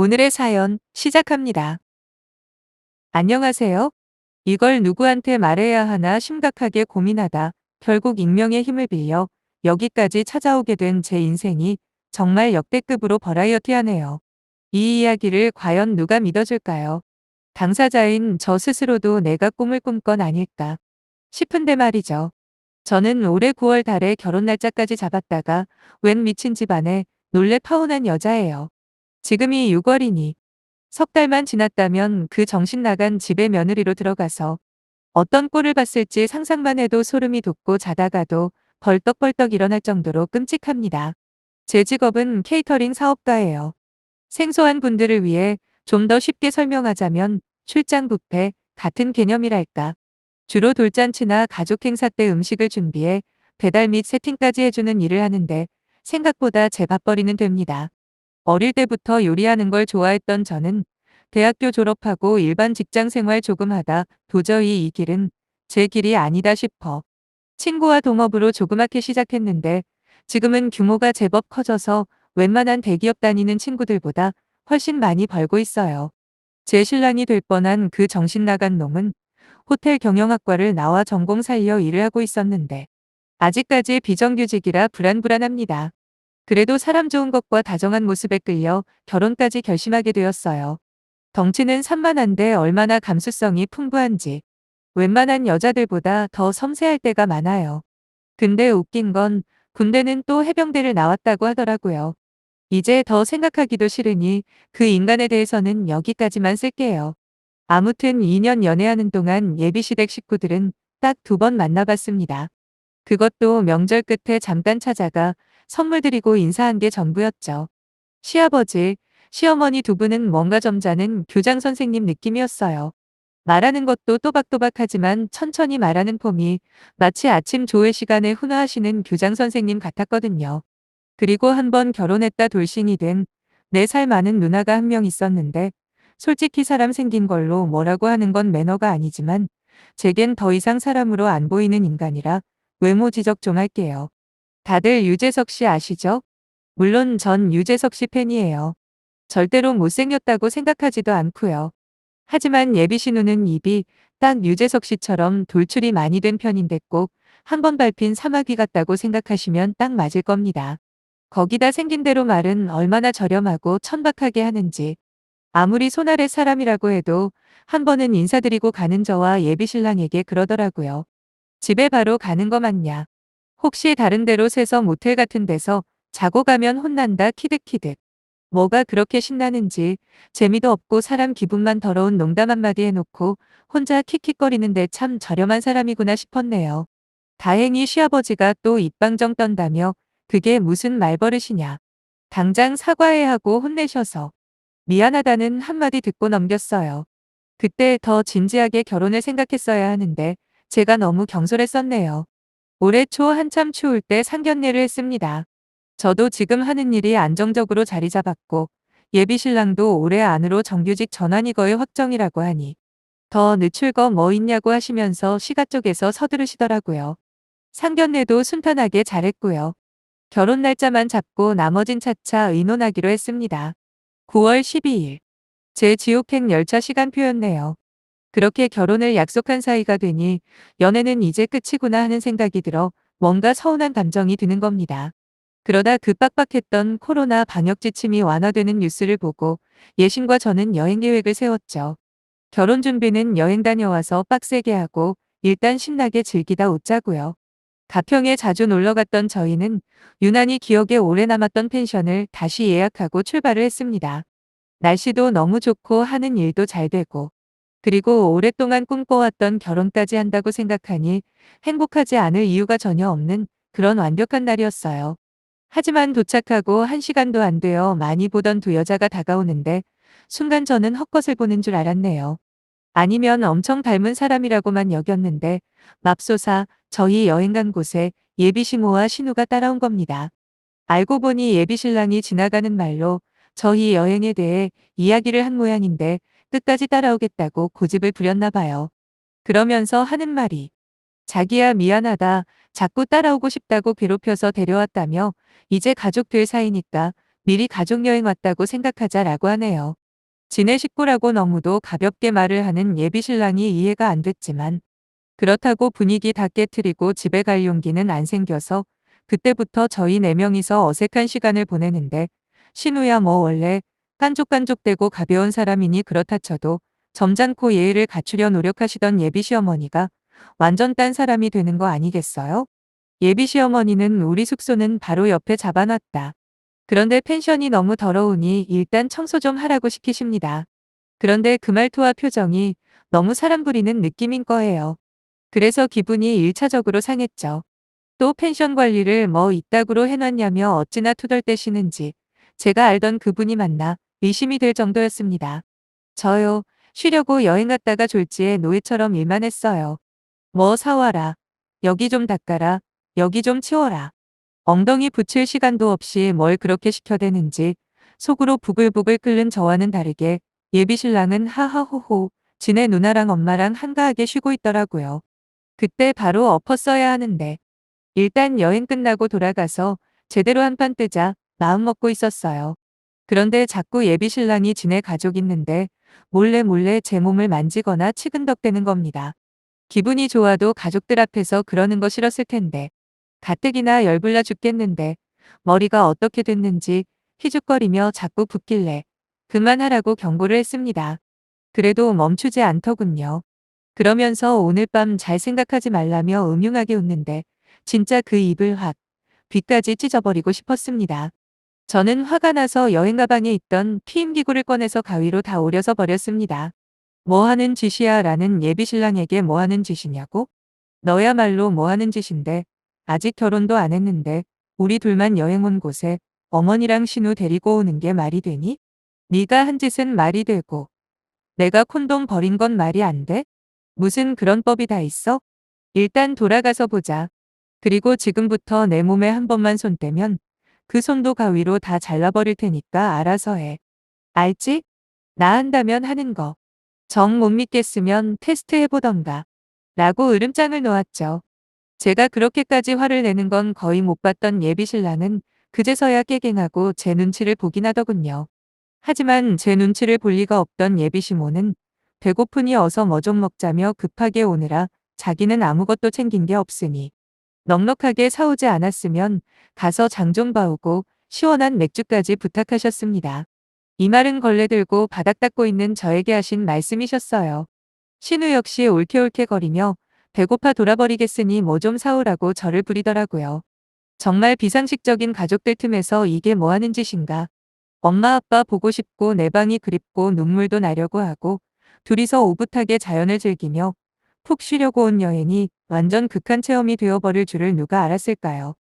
오늘의 사연 시작합니다. 안녕하세요. 이걸 누구한테 말해야 하나 심각하게 고민하다 결국 익명의 힘을 빌려 여기까지 찾아오게 된 제 인생이 정말 역대급으로 버라이어티하네요. 이 이야기를 과연 누가 믿어줄까요? 당사자인 저 스스로도 내가 꿈을 꾼 건 아닐까 싶은데 말이죠. 저는 올해 9월 달에 결혼 날짜까지 잡았다가 웬 미친 집안에 놀래 파혼한 여자예요. 지금이 6월이니 석 달만 지났다면 그 정신 나간 집에 며느리로 들어가서 어떤 꼴을 봤을지 상상만 해도 소름이 돋고 자다가도 벌떡벌떡 일어날 정도로 끔찍합니다. 제 직업은 케이터링 사업가예요. 생소한 분들을 위해 좀 더 쉽게 설명하자면 출장 뷔페 같은 개념이랄까. 주로 돌잔치나 가족 행사 때 음식을 준비해 배달 및 세팅까지 해주는 일을 하는데 생각보다 제 밥벌이는 됩니다. 어릴 때부터 요리하는 걸 좋아했던 저는 대학교 졸업하고 일반 직장 생활 조금 하다 도저히 이 길은 제 길이 아니다 싶어 친구와 동업으로 조그맣게 시작했는데 지금은 규모가 제법 커져서 웬만한 대기업 다니는 친구들보다 훨씬 많이 벌고 있어요. 제 신랑이 될 뻔한 그 정신 나간 놈은 호텔 경영학과를 나와 전공 살려 일을 하고 있었는데 아직까지 비정규직이라 불안불안합니다. 그래도 사람 좋은 것과 다정한 모습에 끌려 결혼까지 결심하게 되었어요. 덩치는 산만한데 얼마나 감수성이 풍부한지 웬만한 여자들보다 더 섬세할 때가 많아요. 근데 웃긴 건 군대는 또 해병대를 나왔다고 하더라고요. 이제 더 생각하기도 싫으니 그 인간에 대해서는 여기까지만 쓸게요. 아무튼 2년 연애하는 동안 예비시댁 식구들은 딱 2번 만나봤습니다. 그것도 명절 끝에 잠깐 찾아가 선물 드리고 인사한 게 전부였죠. 시아버지, 시어머니 두 분은 뭔가 점잖은 교장 선생님 느낌이었어요. 말하는 것도 또박또박하지만 천천히 말하는 폼이 마치 아침 조회 시간에 훈화하시는 교장 선생님 같았거든요. 그리고 한 번 결혼했다 돌싱이 된 4살 많은 누나가 한 명 있었는데 솔직히 사람 생긴 걸로 뭐라고 하는 건 매너가 아니지만 제겐 더 이상 사람으로 안 보이는 인간이라 외모 지적 좀 할게요. 다들 유재석 씨 아시죠? 물론 전 유재석 씨 팬이에요. 절대로 못생겼다고 생각하지도 않고요. 하지만 예비 신우는 입이 딱 유재석 씨처럼 돌출이 많이 된 편인데 꼭 한 번 밟힌 사마귀 같다고 생각하시면 딱 맞을 겁니다. 거기다 생긴 대로 말은 얼마나 저렴하고 천박하게 하는지. 아무리 손아래 사람이라고 해도 한 번은 인사드리고 가는 저와 예비 신랑에게 그러더라고요. 집에 바로 가는 거 맞냐? 혹시 다른 데로 새서 모텔 같은 데서 자고 가면 혼난다 키득키득. 뭐가 그렇게 신나는지 재미도 없고 사람 기분만 더러운 농담 한마디 해놓고 혼자 킥킥거리는데 참 저렴한 사람이구나 싶었네요. 다행히 시아버지가 또 입방정 떤다며 그게 무슨 말버릇이냐. 당장 사과해야 하고 혼내셔서 미안하다는 한마디 듣고 넘겼어요. 그때 더 진지하게 결혼을 생각했어야 하는데 제가 너무 경솔했었네요. 올해 초 한참 추울 때 상견례를 했습니다. 저도 지금 하는 일이 안정적으로 자리 잡았고 예비 신랑도 올해 안으로 정규직 전환이 거의 확정이라고 하니 더 늦출 거 뭐 있냐고 하시면서 시가 쪽에서 서두르시더라고요. 상견례도 순탄하게 잘했고요. 결혼 날짜만 잡고 나머진 차차 의논하기로 했습니다. 9월 12일. 제 지옥행 열차 시간표였네요. 그렇게 결혼을 약속한 사이가 되니 연애는 이제 끝이구나 하는 생각이 들어 뭔가 서운한 감정이 드는 겁니다. 그러다 그 빡빡했던 코로나 방역 지침이 완화되는 뉴스를 보고 예신과 저는 여행 계획을 세웠죠. 결혼 준비는 여행 다녀와서 빡세게 하고 일단 신나게 즐기다 웃자고요. 가평에 자주 놀러 갔던 저희는 유난히 기억에 오래 남았던 펜션을 다시 예약하고 출발을 했습니다. 날씨도 너무 좋고 하는 일도 잘 되고 그리고 오랫동안 꿈꿔왔던 결혼까지 한다고 생각하니 행복하지 않을 이유가 전혀 없는 그런 완벽한 날이었어요. 하지만 도착하고 1시간도 안 되어 많이 보던 두 여자가 다가오는데 순간 저는 헛것을 보는 줄 알았네요. 아니면 엄청 닮은 사람이라고만 여겼는데 맙소사 저희 여행 간 곳에 예비 시모와 신우가 따라온 겁니다. 알고 보니 예비 신랑이 지나가는 말로 저희 여행에 대해 이야기를 한 모양인데 끝까지 따라오겠다고 고집을 부렸나 봐요. 그러면서 하는 말이 자기야 미안하다. 자꾸 따라오고 싶다고 괴롭혀서 데려왔다며 이제 가족 될 사이니까 미리 가족여행 왔다고 생각하자라고 하네요. 지네 식구라고 너무도 가볍게 말을 하는 예비 신랑이 이해가 안 됐지만 그렇다고 분위기 다 깨트리고 집에 갈 용기는 안 생겨서 그때부터 저희 4명이서 어색한 시간을 보내는데 신우야 뭐 원래 깐족깐족대고 가벼운 사람이니 그렇다 쳐도 점잖고 예의를 갖추려 노력하시던 예비 시어머니가 완전 딴 사람이 되는 거 아니겠어요? 예비 시어머니는 우리 숙소는 바로 옆에 잡아놨다. 그런데 펜션이 너무 더러우니 일단 청소 좀 하라고 시키십니다. 그런데 그 말투와 표정이 너무 사람 부리는 느낌인 거예요. 그래서 기분이 1차적으로 상했죠. 또 펜션 관리를 뭐 이따구로 해놨냐며 어찌나 투덜대시는지 제가 알던 그분이 맞나 의심이 될 정도였습니다. 저요, 쉬려고 여행 갔다가 졸지에 노예처럼 일만 했어요. 뭐 사와라. 여기 좀 닦아라. 여기 좀 치워라. 엉덩이 붙일 시간도 없이 뭘 그렇게 시켜대는지 속으로 부글부글 끓는 저와는 다르게 예비 신랑은 하하호호 지네 누나랑 엄마랑 한가하게 쉬고 있더라고요. 그때 바로 엎었어야 하는데 일단 여행 끝나고 돌아가서 제대로 한판 뜨자 마음먹고 있었어요. 그런데 자꾸 예비 신랑이 지네 가족 있는데 몰래 몰래 제 몸을 만지거나 치근덕대는 겁니다. 기분이 좋아도 가족들 앞에서 그러는 거 싫었을 텐데 가뜩이나 열불나 죽겠는데 머리가 어떻게 됐는지 희죽거리며 자꾸 붓길래 그만하라고 경고를 했습니다. 그래도 멈추지 않더군요. 그러면서 오늘 밤 잘 생각하지 말라며 음흉하게 웃는데 진짜 그 입을 확 귀까지 찢어버리고 싶었습니다. 저는 화가 나서 여행 가방에 있던 피임기구를 꺼내서 가위로 다 오려서 버렸습니다. 뭐 하는 짓이야 라는 예비 신랑에게 뭐 하는 짓이냐고? 너야말로 뭐 하는 짓인데 아직 결혼도 안 했는데 우리 둘만 여행 온 곳에 어머니랑 신우 데리고 오는 게 말이 되니? 네가 한 짓은 말이 되고 내가 콘돔 버린 건 말이 안 돼? 무슨 그런 법이 다 있어? 일단 돌아가서 보자. 그리고 지금부터 내 몸에 한 번만 손 떼면 그 손도 가위로 다 잘라버릴 테니까 알아서 해. 알지? 나 한다면 하는 거. 정 못 믿겠으면 테스트 해보던가. 라고 으름장을 놓았죠. 제가 그렇게까지 화를 내는 건 거의 못 봤던 예비 신랑은 그제서야 깨갱하고 제 눈치를 보긴 하더군요. 하지만 제 눈치를 볼 리가 없던 예비 시모는 배고프니 어서 뭐 좀 먹자며 급하게 오느라 자기는 아무것도 챙긴 게 없으니 넉넉하게 사오지 않았으면 가서 장 좀 봐오고 시원한 맥주까지 부탁하셨습니다. 이 말은 걸레 들고 바닥 닦고 있는 저에게 하신 말씀이셨어요. 신우 역시 올케올케거리며 배고파 돌아버리겠으니 뭐 좀 사오라고 저를 부리더라고요. 정말 비상식적인 가족들 틈에서 이게 뭐 하는 짓인가. 엄마 아빠 보고 싶고 내 방이 그립고 눈물도 나려고 하고 둘이서 오붓하게 자연을 즐기며 푹 쉬려고 온 여행이 완전 극한 체험이 되어버릴 줄을 누가 알았을까요.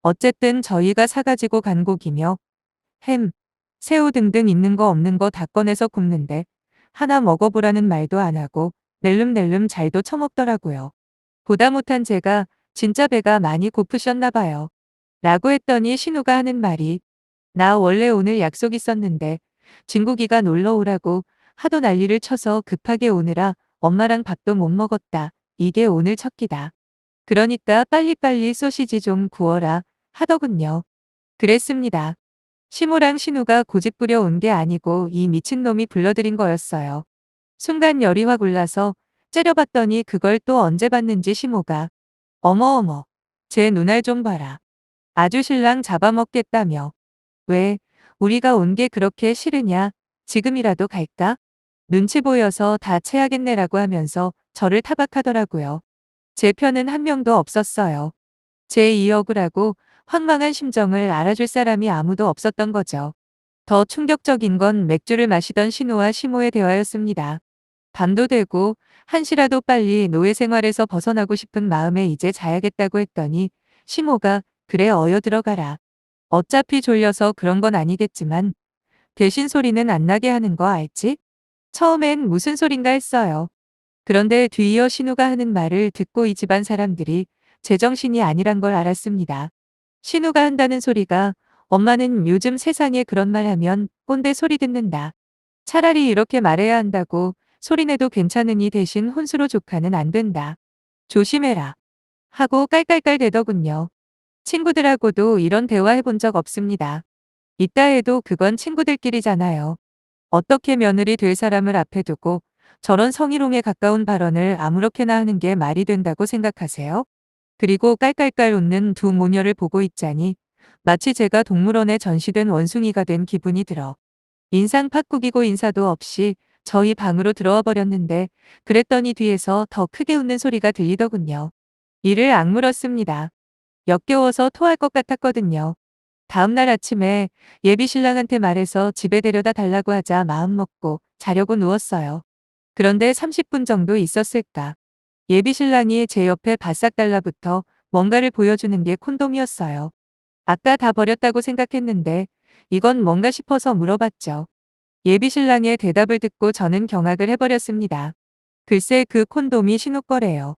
어쨌든 저희가 사가지고 간 고기며 햄, 새우 등등 있는 거 없는 거 다 꺼내서 굽는데 하나 먹어보라는 말도 안 하고 낼름낼름 잘도 처먹더라고요. 보다 못한 제가 진짜 배가 많이 고프셨나 봐요. 라고 했더니 신우가 하는 말이 나 원래 오늘 약속 있었는데 진국이가 놀러 오라고 하도 난리를 쳐서 급하게 오느라 엄마랑 밥도 못 먹었다. 이게 오늘 첫 끼다. 그러니까 빨리빨리 소시지 좀 구워라 하더군요. 그랬습니다. 시모랑 신우가 고집 부려 온 게 아니고 이 미친놈이 불러들인 거였어요. 순간 열이 확 올라서 째려봤더니 그걸 또 언제 봤는지 시모가 어머어머 제 눈알 좀 봐라. 아주 신랑 잡아먹겠다며. 왜 우리가 온 게 그렇게 싫으냐? 지금이라도 갈까? 눈치 보여서 다 체하겠네라고 하면서 저를 타박하더라고요. 제 편은 한 명도 없었어요. 제 이 억울하고 황망한 심정을 알아줄 사람이 아무도 없었던 거죠. 더 충격적인 건 맥주를 마시던 신우와 시모의 대화였습니다. 밤도 되고 한시라도 빨리 노예 생활에서 벗어나고 싶은 마음에 이제 자야겠다고 했더니 시모가 그래 어여 들어가라. 어차피 졸려서 그런 건 아니겠지만 대신 소리는 안 나게 하는 거 알지? 처음엔 무슨 소린가 했어요. 그런데 뒤이어 신우가 하는 말을 듣고 이 집안 사람들이 제정신이 아니란 걸 알았습니다. 신우가 한다는 소리가 엄마는 요즘 세상에 그런 말 하면 꼰대 소리 듣는다. 차라리 이렇게 말해야 한다고 소리내도 괜찮으니 대신 혼수로 조카는 안 된다. 조심해라. 하고 깔깔깔 대더군요. 친구들하고도 이런 대화 해본 적 없습니다. 있다 해도 그건 친구들끼리잖아요. 어떻게 며느리 될 사람을 앞에 두고 저런 성희롱에 가까운 발언을 아무렇게나 하는 게 말이 된다고 생각하세요? 그리고 깔깔깔 웃는 두 모녀를 보고 있자니 마치 제가 동물원에 전시된 원숭이가 된 기분이 들어 인상 팍 구기고 인사도 없이 저희 방으로 들어와 버렸는데 그랬더니 뒤에서 더 크게 웃는 소리가 들리더군요. 이를 악물었습니다. 역겨워서 토할 것 같았거든요. 다음 날 아침에 예비 신랑한테 말해서 집에 데려다 달라고 하자 마음먹고 자려고 누웠어요. 그런데 30분 정도 있었을까. 예비 신랑이 제 옆에 바싹 달라붙어 뭔가를 보여주는 게 콘돔이었어요. 아까 다 버렸다고 생각했는데 이건 뭔가 싶어서 물어봤죠. 예비 신랑의 대답을 듣고 저는 경악을 해버렸습니다. 글쎄 그 콘돔이 신우 거래요.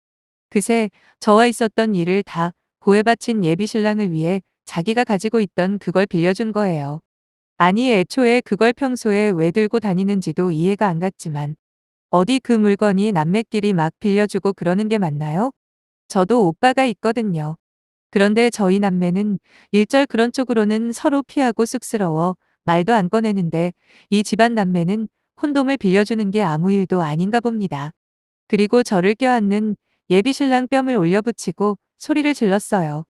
그새 저와 있었던 일을 다 고해 바친 예비 신랑을 위해 자기가 가지고 있던 그걸 빌려준 거예요. 아니 애초에 그걸 평소에 왜 들고 다니는지도 이해가 안 갔지만 어디 그 물건이 남매끼리 막 빌려주고 그러는 게 맞나요? 저도 오빠가 있거든요. 그런데 저희 남매는 일절 그런 쪽으로는 서로 피하고 쑥스러워 말도 안 꺼내는데 이 집안 남매는 콘돔을 빌려주는 게 아무 일도 아닌가 봅니다. 그리고 저를 껴안는 예비 신랑 뺨을 올려붙이고 소리를 질렀어요.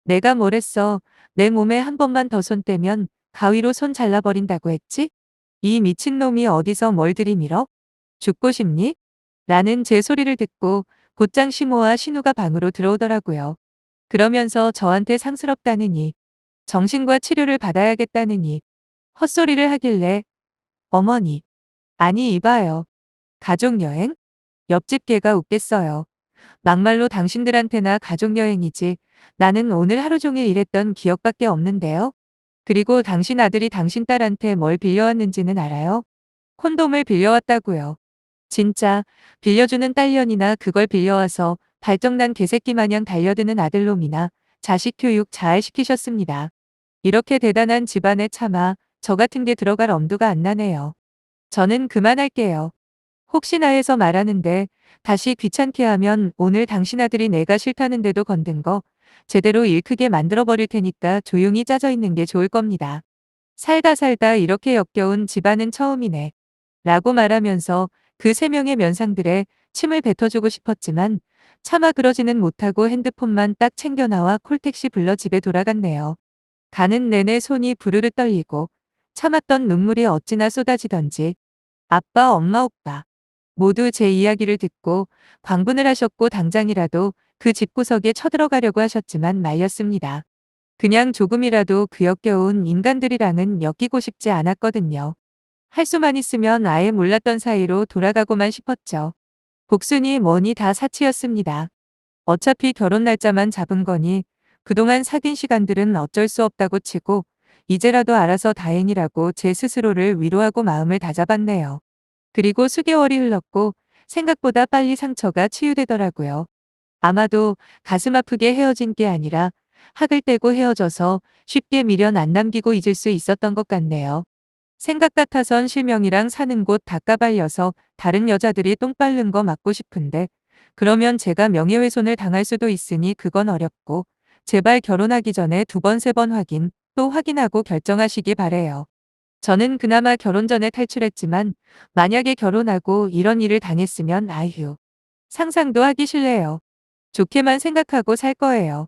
내가 뭘 했어. 내 몸에 한 번만 더 손 떼면 가위로 손 잘라버린다고 했지? 이 미친놈이 어디서 뭘 들이밀어? 죽고 싶니? 라는 제 소리를 듣고 곧장 시모와 신우가 방으로 들어오더라고요. 그러면서 저한테 상스럽다느니 정신과 치료를 받아야겠다느니 헛소리를 하길래 어머니 아니 이봐요. 가족여행? 옆집 개가 웃겠어요. 막말로 당신들한테나 가족여행이지 나는 오늘 하루 종일 일했던 기억밖에 없는데요. 그리고 당신 아들이 당신 딸한테 뭘 빌려왔는지는 알아요? 콘돔을 빌려왔다고요. 진짜 빌려주는 딸년이나 그걸 빌려와서 발정난 개새끼 마냥 달려드는 아들놈이나 자식 교육 잘 시키셨습니다. 이렇게 대단한 집안에 차마 저 같은 게 들어갈 엄두가 안 나네요. 저는 그만할게요. 혹시나 해서 말하는데 다시 귀찮게 하면 오늘 당신 아들이 내가 싫다는데도 건든 거 제대로 일 크게 만들어 버릴 테니까 조용히 짜져 있는 게 좋을 겁니다. 살다 살다 이렇게 역겨운 집안은 처음이네. 라고 말하면서 그 세 명의 면상들에 침을 뱉어주고 싶었지만 차마 그러지는 못하고 핸드폰만 딱 챙겨 나와 콜택시 불러 집에 돌아갔네요. 가는 내내 손이 부르르 떨리고 참았던 눈물이 어찌나 쏟아지던지 아빠, 엄마, 오빠 모두 제 이야기를 듣고 광분을 하셨고 당장이라도 그 집구석에 쳐들어가려고 하셨지만 말렸습니다. 그냥 조금이라도 그 역겨운 인간들이랑은 엮이고 싶지 않았거든요. 할 수만 있으면 아예 몰랐던 사이로 돌아가고만 싶었죠. 복순이 뭐니 다 사치였습니다. 어차피 결혼 날짜만 잡은 거니 그동안 사귄 시간들은 어쩔 수 없다고 치고 이제라도 알아서 다행이라고 제 스스로를 위로하고 마음을 다잡았네요. 그리고 수개월이 흘렀고 생각보다 빨리 상처가 치유되더라고요. 아마도 가슴 아프게 헤어진 게 아니라 학을 떼고 헤어져서 쉽게 미련 안 남기고 잊을 수 있었던 것 같네요. 생각 같아선 실명이랑 사는 곳 다 까발려서 다른 여자들이 똥 밟는 거 맞고 싶은데 그러면 제가 명예훼손을 당할 수도 있으니 그건 어렵고 제발 결혼하기 전에 두 번, 세 번 확인, 또 확인하고 결정하시기 바래요. 저는 그나마 결혼 전에 탈출했지만 만약에 결혼하고 이런 일을 당했으면 아휴. 상상도 하기 싫네요. 좋게만 생각하고 살 거예요.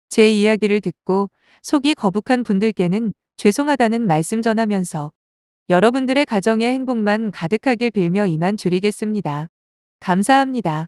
제 이야기를 듣고 속이 거북한 분들께는 죄송하다는 말씀 전하면서 여러분들의 가정에 행복만 가득하길 빌며 이만 줄이겠습니다. 감사합니다.